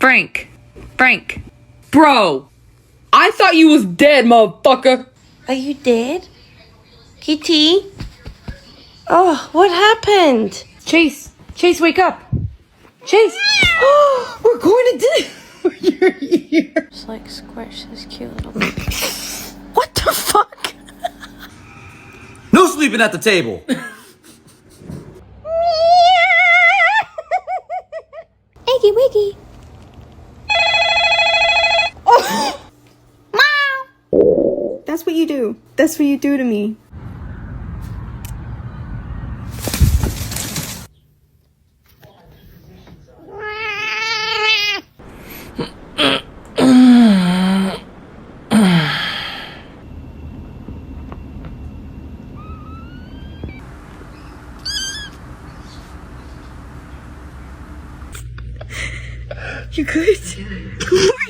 Frank. Frank. Bro, I thought you was dead, motherfucker. Are you dead? Kitty? Oh, what happened? Chase, wake up. Chase. We're going to dinner. You're here. Just like squish this cute little baby. What the fuck? No sleeping at the table. Eggy wiggy. Oh. Meow. That's what you do. That's what you do to me. You good? Good morning.